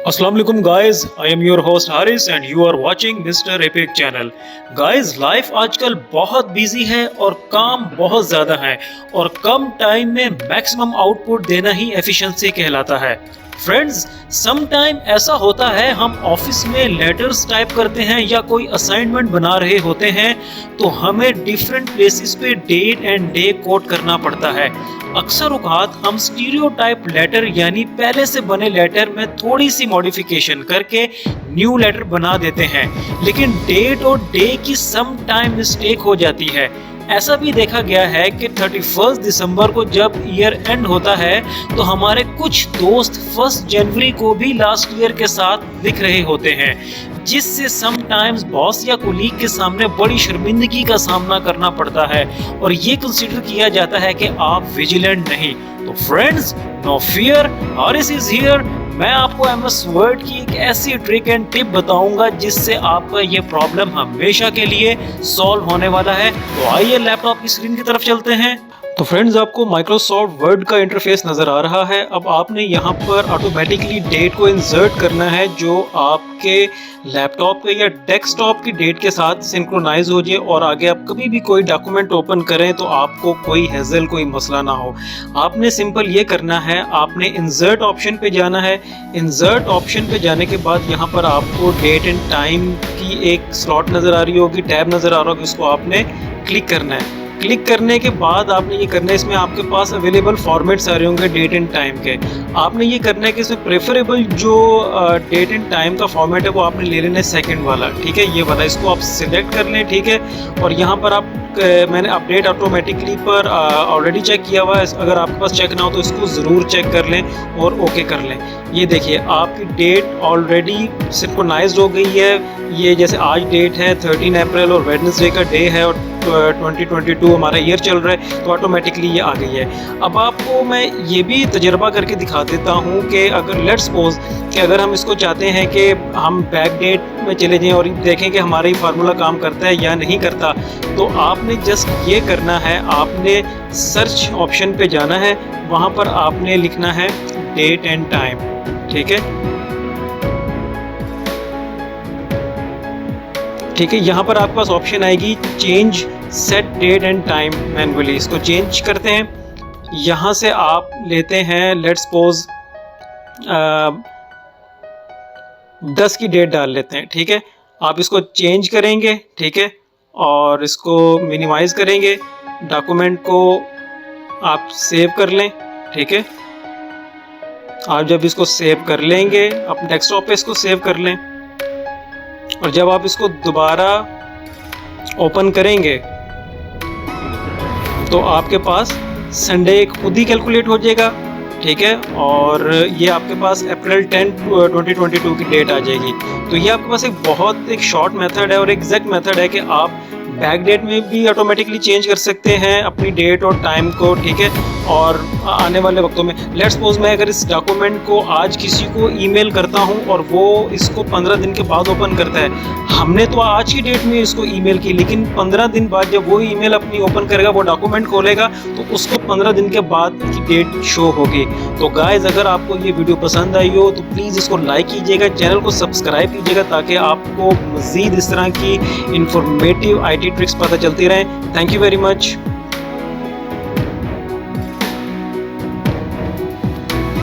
अस्सलाम वालेकुम guys, I am your host Haris and you are watching mister epic channel. Guys, life आजकल बहुत busy है और काम बहुत ज़्यादा है और कम टाइम में मैक्सिमम आउटपुट देना ही एफिशिएंसी कहलाता है। फ्रेंड्स, सम टाइम ऐसा होता है हम ऑफिस में लेटर्स टाइप करते हैं या कोई असाइनमेंट बना रहे होते हैं तो हमें डिफरेंट प्लेसेस पे डेट एंड डे कोड करना पड़ता है। अक्सर औकात हम स्टीरियोटाइप लेटर यानी पहले से बने लेटर में थोड़ी सी मॉडिफिकेशन करके न्यू लेटर बना देते हैं, लेकिन डेट और डे की सम टाइम मिस्टेक हो जाती है। ऐसा भी देखा गया है कि 31 दिसंबर को जब ईयर एंड होता है तो हमारे कुछ दोस्त 1 जनवरी को भी लास्ट ईयर के साथ लिख रहे होते हैं, जिससे सम टाइम्स बॉस या कोलीग के सामने बड़ी शर्मिंदगी का सामना करना पड़ता है और ये कंसीडर किया जाता है कि आप विजिलेंट नहीं। तो friends, no fear, Haris is here. मैं आपको एमएस वर्ड की एक ऐसी ट्रिक एंड टिप बताऊंगा जिससे आपका ये प्रॉब्लम हमेशा के लिए सॉल्व होने वाला है। तो आइए लैपटॉप की स्क्रीन की तरफ चलते हैं। तो फ्रेंड्स, आपको माइक्रोसॉफ्ट वर्ड का इंटरफेस नज़र आ रहा है। अब आपने यहाँ पर ऑटोमेटिकली डेट को इंसर्ट करना है जो आपके लैपटॉप पे या डेस्कटॉप की डेट के साथ सिंक्रोनाइज हो जाए और आगे आप कभी भी कोई डॉक्यूमेंट ओपन करें तो आपको कोई हेजल, कोई मसला ना हो। आपने सिंपल ये करना है, आपने इंसर्ट ऑप्शन पे जाना है। इंसर्ट ऑप्शन पे जाने के बाद यहाँ पर आपको डेट एंड टाइम की एक स्लॉट नज़र आ रही होगी, टैब नज़र आ रहा होगा, उसको आपने क्लिक करना है। क्लिक करने के बाद आपने ये करना है, इसमें आपके पास अवेलेबल फॉर्मेट्स आ रहे होंगे डेट एंड टाइम के। आपने ये करना है कि इसमें प्रेफरेबल जो डेट एंड टाइम का फॉर्मेट है वो आपने ले लेना है सेकंड वाला, ठीक है, ये वाला, इसको आप सिलेक्ट कर लें, ठीक है। और यहाँ पर आप मैंने अपडेट ऑटोमेटिकली पर ऑलरेडी चेक किया हुआ है, अगर आपके पास चेक ना हो तो इसको ज़रूर चेक कर लें और ओके कर लें। ये देखिए आपकी डेट ऑलरेडी सिंक्रोनाइज्ड हो गई है। ये जैसे आज डेट है 13 अप्रैल और वेडनेसडे का डे है और 2022 हमारा ईयर चल रहा है, तो ऑटोमेटिकली ये आ गई है। अब आपको मैं ये भी तजर्बा करके दिखा देता हूँ कि अगर लेट्स सपोज कि अगर हम इसको चाहते हैं कि हम बैक डेट में चले जाएं और देखें कि हमारा ये फार्मूला काम करता है या नहीं करता, तो आपने जस्ट ये करना है, आपने सर्च ऑप्शन पे जाना है, वहाँ पर आपने लिखना है डेट एंड टाइम, ठीक है। ठीक है, यहाँ पर आपके पास ऑप्शन आएगी change set date and time manually, इसको चेंज करते हैं। यहाँ से आप लेते हैं लेट्स सपोज 10 की डेट डाल लेते हैं, ठीक है। आप इसको चेंज करेंगे, ठीक है, और इसको मिनिमाइज करेंगे, डॉक्यूमेंट को आप सेव कर लें, ठीक है। आप जब इसको सेव कर लेंगे अपने डेस्कटॉप पे इसको सेव कर लें और जब आप इसको दोबारा ओपन करेंगे तो आपके पास संडे खुद ही कैलकुलेट हो जाएगा, ठीक है, और ये आपके पास अप्रैल 10, 2022 की डेट आ जाएगी। तो ये आपके पास एक शॉर्ट मेथड है और एग्जैक्ट मेथड है कि आप बैक डेट में भी ऑटोमेटिकली चेंज कर सकते हैं अपनी डेट और टाइम को, ठीक है। और आने वाले वक्तों में लेट्स सपोज मैं अगर इस डॉक्यूमेंट को आज किसी को ईमेल करता हूं और वो इसको 15 दिन के बाद ओपन करता है, हमने तो आज की डेट में इसको ईमेल की, लेकिन 15 दिन बाद जब वो ईमेल अपनी ओपन करेगा, वो डॉक्यूमेंट खोलेगा तो उसको 15 दिन के बाद की डेट शो होगी। तो गाइज, अगर आपको ये वीडियो पसंद आई हो तो प्लीज़ इसको लाइक कीजिएगा, चैनल को सब्सक्राइब कीजिएगा ताकि आपको मज़ीद इस तरह की इंफॉर्मेटिव IT ट्रिक्स पता चलती रहें। Thank you very much.